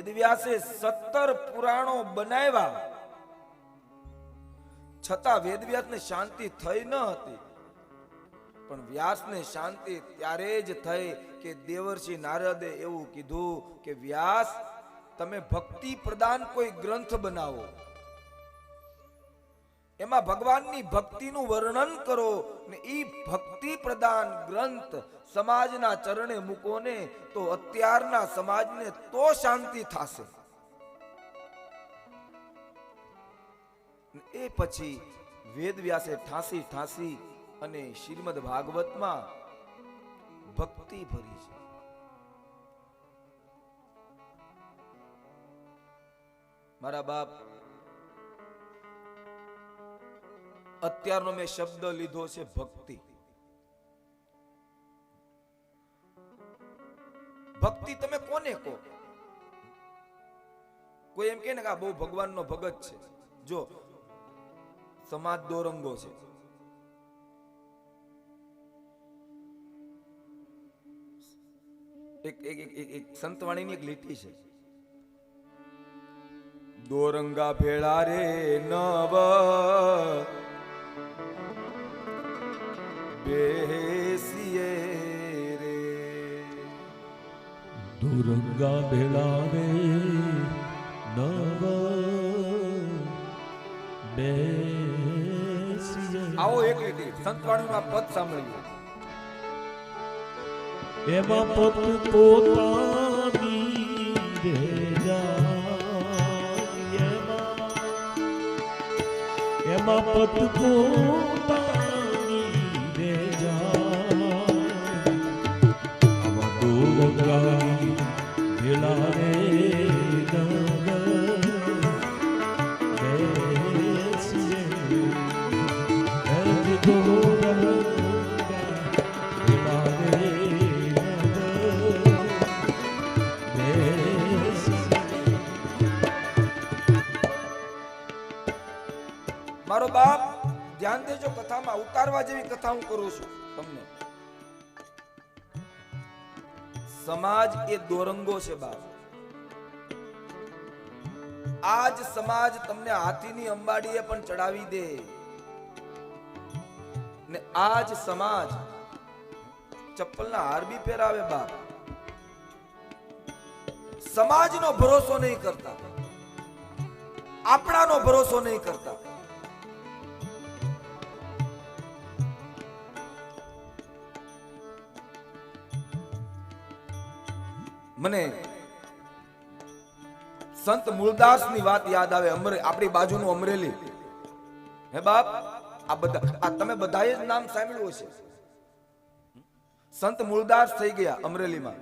વેદવ્યાસે 17 પુરાણો બનાવ્યા, છતાં વેદવ્યાસને શાંતિ થઈ ન હતી. પણ વ્યાસને શાંતિ ત્યારે જ થઈ કે દેવર્ષિ નારદે એવું કીધું કે વ્યાસ, તમે ભક્તિ પ્રદાન કોઈ ગ્રંથ બનાવો, એમાં ભગવાનની ભક્તિનું વર્ણન કરો ને ઈ ભક્તિ પ્રદાન ગ્રંથ સમાજના ચરણે મૂકો ને તો અત્યારના સમાજને તો શાંતિ થશે. એ પછી વેદવ્યાસે ઠાંસી અને શ્રીમદ ભાગવતમાં ભક્તિ ભરી છે. મારા બાપ, અત્યારનો મેં શબ્દ લીધો છે ભક્તિ. ભક્તિ તમે કોને કહો? કોઈ એમ કહે ને કે આ બહુ ભગવાનનો ભગત છે. જો સમાજ દોરંગો છે. એક સંતવાણીની એક લીટી છે, દોરંગા ભેળા રે નવ બેસીએ રે, દોરંગા ભેળા રે નવ બેસીએ. આવો એક લીટી સંતવાણીમાં પદ સાંભળ્યું. એમાં પત પોતાની રે જાય, એમાં પત પોતાની રે જાય, આમાં દોરંગા ભેળા રે નવ બેસીએ. મારો બાપ, ધ્યાન દેજો, કથામાં ઉતારવા જેવી કથા હું કરું છું તમને. સમાજ એ દોરંગો છે બાપ. આજ સમાજ તમને હાથીની અંબાડીએ પણ ચડાવી દે ને આજ સમાજ ચપ્પલના હાર બી પહેરાવે બાપ. સમાજનો ભરોસો નહીં કરતા, આપણાનો ભરોસો નહીં કરતા. મને સંત મૂળદાસ ની વાત યાદ આવે. આપણી બાજુનું અમરેલી. હે બાપ, આ તમે બધાએ જ નામ સાંભળ્યું છે. સંત મૂળદાસ થઈ ગયા અમરેલીમાં.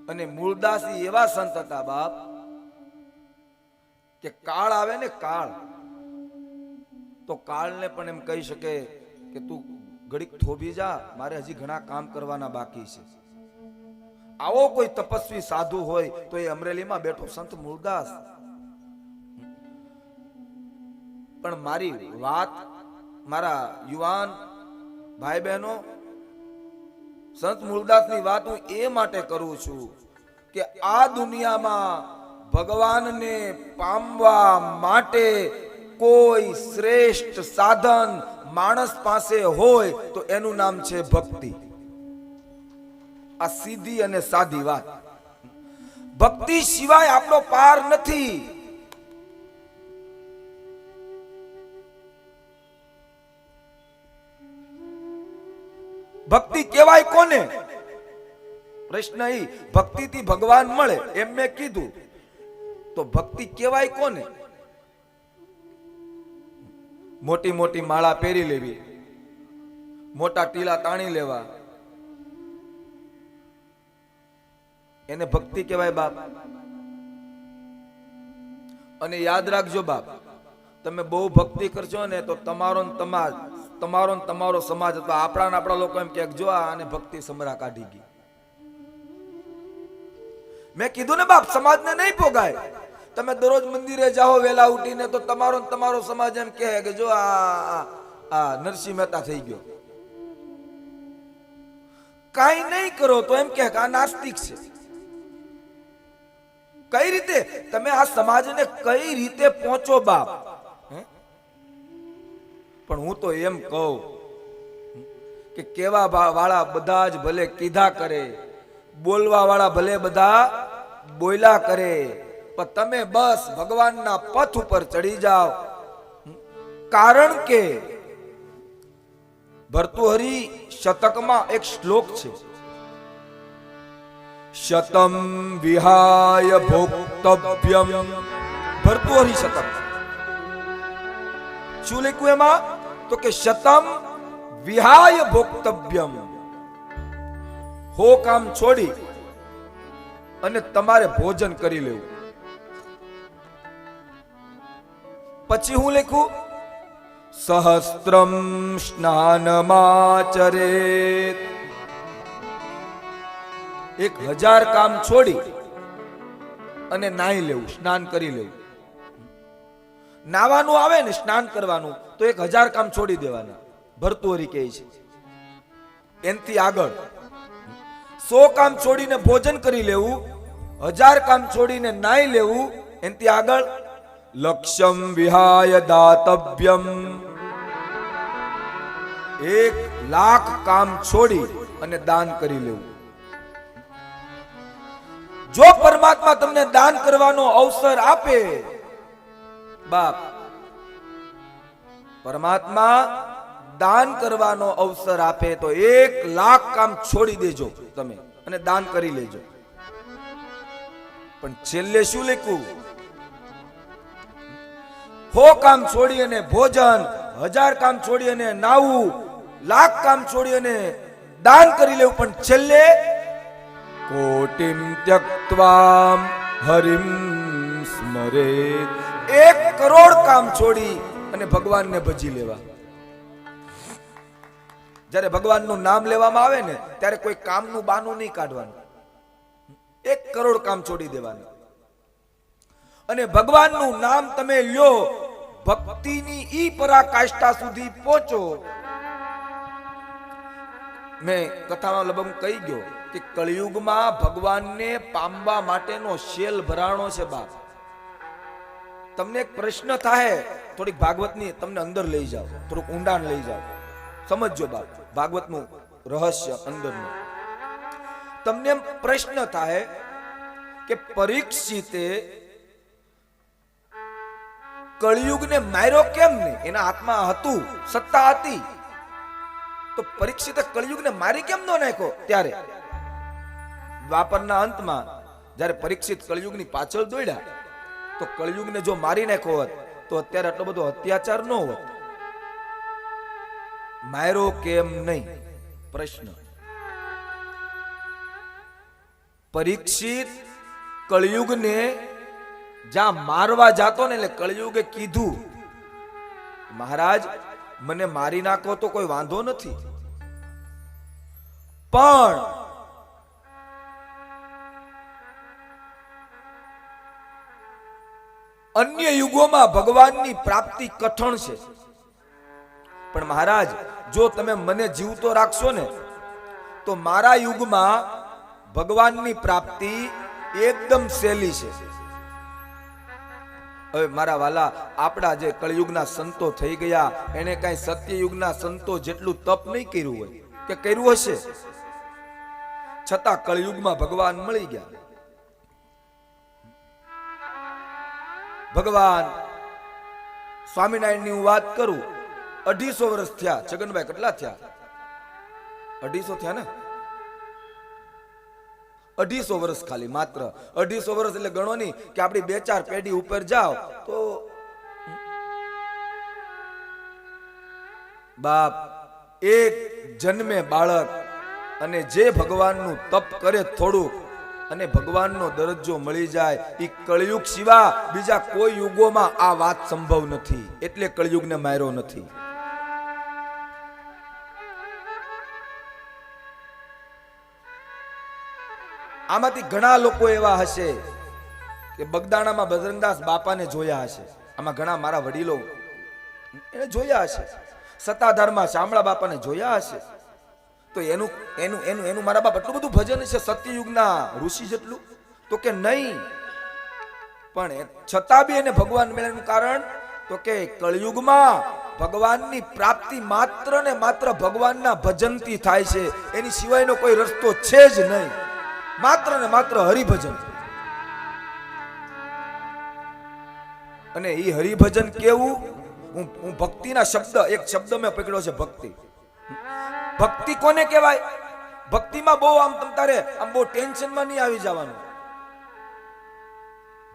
અને મૂળદાસ એવા સંત હતા બાપ કે કાળ આવે ને કાળ, તો કાળને પણ એમ કહી શકે કે તું ઘડીક થોભી જા, મારે હજી ઘણા કામ કરવાના બાકી છે. આવો કોઈ તપસ્વી સાધુ હોય તો એ અમરેલીમાં બેઠો સંત મૂળદાસ. પણ મારી વાત મારા યુવાન ભાઈ બહેનો, સંત મૂળદાસની વાત હું એ માટે કરું છું કે આ દુનિયામાં ભગવાનને પામવા માટે કોઈ શ્રેષ્ઠ સાધન માણસ પાસે હોય તો એનું નામ છે ભક્તિ. આ સીધી અને સાદી વાત. ભક્તિ સિવાય આપણો પાર નથી. ભક્તિ કેવાય કોને? પ્રશ્ન એ, ભક્તિથી ભગવાન મળે એમ મેં કીધું, તો ભક્તિ કેવાય કોને? મોટી મોટી માળા પહેરી લેવી, મોટા ટીલા તાણી લેવા, એને ભક્તિ કહેવાય બાપ. અને યાદ રાખજો બાપ, તમે બહુ ભક્તિ કરશો ને તો તમારો સમાજ અથવા આપણા લોકો એમ કે જો આને ભક્તિ સમરા કાઢી ગઈ. મેં કીધું ને બાપ, સમાજને નહીં પોગાય. તમે દરરોજ મંદિરે જાઓ વેલા ઉઠીને તો તમારો સમાજ એમ કહે કે જો આ નરસિંહ મહેતા થઈ ગયો. કઈ નહીં કરો તો એમ કહે કે આ નાસ્તિક છે. કઈ રીતે તમે આ સમાજને કઈ રીતે પહોંચો બાપ? પણ હું તો એમ કહું કે કેવા વાળા બધા જ ભલે કીધા કરે, બોલવા વાળા ભલે બધા બોલ્યા કરે, પણ તમે બસ ભગવાનના પથ ઉપર ચડી જાઓ. કારણ કે ભર્તૃહરિ શતકમાં એક શ્લોક છે, શતમ વિહાય ભોક્તવ્યમ. ભર્તૃહરિ શતક. શું લખ્યું એમાં? તો કે શતમ વિહાય ભોક્તવ્યમ. હો કામ છોડી અને તમારે ભોજન કરી લેવું. પછી હું લખ્યું સહસ્ત્રમ સ્નાનમાચરેત. 1000 કામ છોડી અને નાહી લેવું, સ્નાન કરી લેવું. નાવાનું આવે ને સ્નાન કરવાનું તો 1000 કામ છોડી દેવાના. ભર્તૃહરિ કહે છે એનથી આગળ 100 કામ છોડીને ભોજન કરી લેવું, 1000 કામ છોડીને નાહી લેવું. એનથી આગળ લક્ષ્યમ વિહાય દાતવ્યમ. 1,00,000 કામ છોડી અને દાન કરી લેવું. જો પરમાત્મા તમને દાન કરવાનો અવસર આપે બાપ, પરમાત્મા દાન કરવાનો અવસર આપે તો 1,00,000 કામ છોડી દેજો તમે અને દાન કરી લેજો. પણ છેલ્લે શું લખ્યું? હો કામ છોડી અને ભોજન, 1000 કામ છોડી અને નાવું, 1,00,000 કામ છોડી અને દાન કરી લેવું. પણ છેલ્લે કોટિમ ત્યક્ત્વા હરિમ સ્મરેત. 1 કરોડ કામ છોડી અને ભગવાનને ભજી લેવા. જ્યારે ભગવાનનું નામ લેવામાં આવે ને ત્યારે કોઈ કામનું બાનું નહીં કાઢવાનું. 1 કરોડ કામ છોડી દેવાનું અને ભગવાનનું નામ તમે લ્યો, ભક્તિની ઈ પરાકાષ્ઠા સુધી પહોંચો. મેં કથામાં લગભગ કહી ગયો કે કળિયુગમાં ભગવાનને પામવા માટેનો શેલ ભરાણો છે બાપ. તમને એક પ્રશ્ન થાય, થોડીક ભાગવતની તમને અંદર લઈ જાઓ, થોડુંક ઊંડાણ લઈ જાઓ, સમજજો બાપ ભાગવતનું રહસ્ય અંદરનું. તમને પ્રશ્ન થાય કે પરીક્ષિતે કળિયુગને માર્યો કેમ નહીં? એના હાથમાં હતું, સત્તા હતી, તો પરીક્ષિતે કળિયુગને મારી કેમ ન નાખ્યો? ત્યારે દ્વાપરના અંતમાં જ્યારે પરીક્ષિત કળિયુગની પાછળ દોડ્યા તો કળિયુગને જો મારી નાખ્યો હોત તો અત્યારે આટલો બધો અત્યાચાર ન હોત. માર્યો કેમ નહીં? પ્રશ્ન. પરીક્ષિત કળિયુગને જ્યાં મારવા જાતો ને એટલે કળિયુગે કીધું, મહારાજ મને મારી નાખો તો કોઈ વાંધો નથી, પણ અન્ય યુગોમાં ભગવાનની પ્રાપ્તિ કઠણ છે. પણ મહારાજ જો તમે મને જીવતો રાખશો ને તો મારા યુગમાં ભગવાનની પ્રાપ્તિ એકદમ સહેલી છે. હવે મારા વાલા, આપણા જે કળિયુગના સંતો થઈ ગયા એને કઈ સત્યયુગના સંતો જેટલું તપ નહીં કર્યું હોય કે કર્યું હશે, છતાં કળિયુગમાં ભગવાન મળી ગયા. ભગવાન સ્વામિનારાયણની હું વાત કરું, 250 વર્ષ થયા. છગનભાઈ કેટલા થયા? 250 થયા ને? 250 વર્ષ ખાલી, માત્ર 250 વર્ષ. એટલે ગણો નહીં કે આપણી 2-4 પેઢી ઉપર જાઓ તો બાપ એક જન્મે બાળક અને જે ભગવાનનું તપ કરે થોડુંક અને ભગવાનનો દરજ્જો મળી જાય, એ કળિયુગ સિવાય બીજા કોઈ યુગોમાં આ વાત સંભવ નથી. એટલે કળિયુગને માર્યો નથી. આમાંથી ઘણા લોકો એવા હશે કે બગદાણામાં બજરંગદાસ બાપાને જોયા હશે. આમાં ઘણા મારા વડીલો એને જોયા હશે. સત્તાધારમાં શામળા બાપાને જોયા હશે. તો એનું એનું એનું એનું મારા બાપ એટલું બધું ભજન છે સત્યયુગના ઋષિ જેટલું? તો કે નહીં. પણ છતાં બી એને ભગવાન મળ્યાનું કારણ તો કે કળયુગમાં ભગવાનની પ્રાપ્તિ માત્ર ને માત્ર ભગવાનના ભજનથી થાય છે, એની સિવાયનો કોઈ રસ્તો છે જ નહીં, માત્ર ને માત્ર હરિભજન. અને એ હરિભજન કેવું? હું ભક્તિના શબ્દ, એક શબ્દ મેં પકડ્યો છે, ભક્તિ. ભક્તિ કોને કહેવાય? ભક્તિમાં બહુ આમ તમારે આમ બહુ ટેન્શનમાં નહીં આવી જવાનું.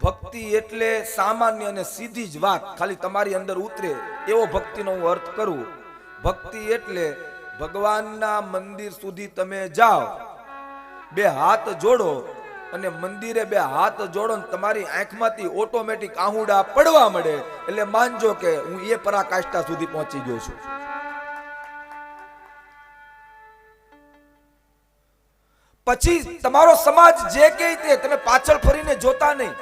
ભક્તિ એટલે સામાન્ય અને સીધી જ વાત, ખાલી તમારી અંદર ઉતરે એવો ભક્તિનો હું અર્થ કરું. ભક્તિ એટલે ભગવાનના મંદિર સુધી તમે જાઓ, બે હાથ જોડો અને મંદિરે બે હાથ જોડો ને તમારી આંખમાંથી ઓટોમેટિક આહુડા પડવા મળે એટલે માનજો કે હું એ પરાકાષ્ઠા સુધી પહોંચી ગયો છું. પછી તમારો સમાજ જે કહે તે તમે પાછળ ફરીને જોતા નહીં.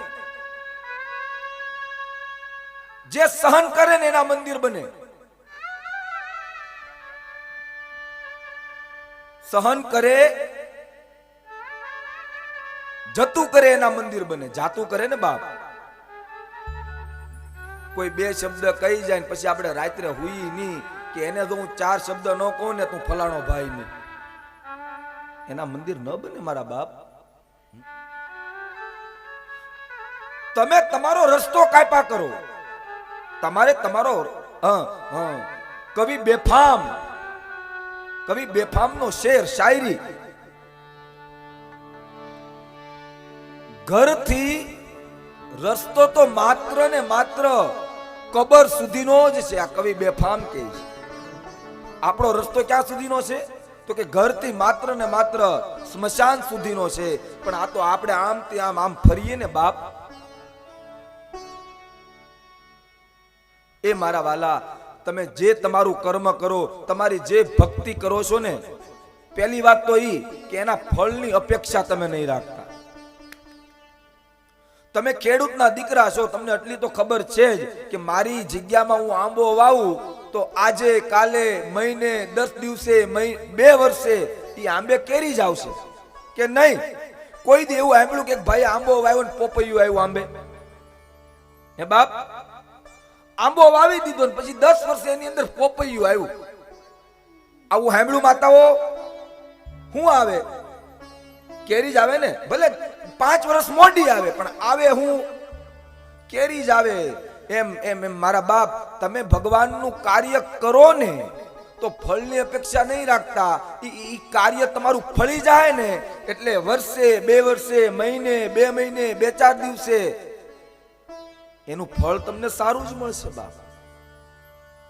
જે સહન કરે ને એના મંદિર બને. સહન કરે, જતું કરે એના મંદિર બને. જાતું કરે ને બાપ, કોઈ બે શબ્દ કહી જાય ને પછી આપણે રાત્રે હુઈ નહીં કે એને તો હું ચાર શબ્દ ન કહું ને તું ફલાણો ભાઈ નહીં, એના મંદિર ન બને મારા બાપ. તમે તમારો રસ્તો કાપા કરો. તમારે તમારો કવિ બેફામ નો શેર, શાયરી, ઘરથી રસ્તો તો માત્ર ને માત્ર કબર સુધીનો જ છે. આ કવિ બેફામ કહે છે. આપણો રસ્તો ક્યાં સુધીનો છે? તો કે ઘરથી માત્ર ને માત્ર સ્મશાન સુધીનો છે. પણ આ તો આપણે આમ ત્યાં આમ ફરીએ ને બાપ. એ મારા વાલા, તમે જે તમારું કર્મ કરો, તમારી જે ભક્તિ કરો છો ને, પહેલી વાત તો ઈ કે એના ફળની અપેક્ષા તમે નહીં રાખતા. તમે ખેડૂતના દીકરા છો, તમને એટલી તો ખબર છે જ કે મારી જગ્યામાં હું આંબો વાવું તો આજે, કાલે, મહિને, 10 દિવસે, 2 વર્ષે એ આંબે કેરી જ આવશે કે નહીં? કોઈ દી એવું સાંભળ્યું કે ભાઈ આંબો વાવ્યો ને પોપૈયું આવ્યું આંબે? હે બાપ, આંબો વાવી દીધો ને પછી 10 વર્ષે એની અંદર પોપૈયું આવ્યું, આવું સાંભળ્યું માતાઓ? શું આવે? કેરી જ આવે ને, ભલે 5 વર્ષ મોડી આવે પણ આવે હું? કેરી જ આવે. એમ એમ એમ મારા બાપ, તમે ભગવાનનું કાર્ય કરો ને તો ફળની અપેક્ષા નહીં રાખતા. ઈ કાર્ય તમારું ફળી જાય ને એટલે વર્ષે, 2 વર્ષે, મહિને, 2 મહિને, 2-4 દિવસે એનું ફળ તમને સારું જ મળશે બાપ.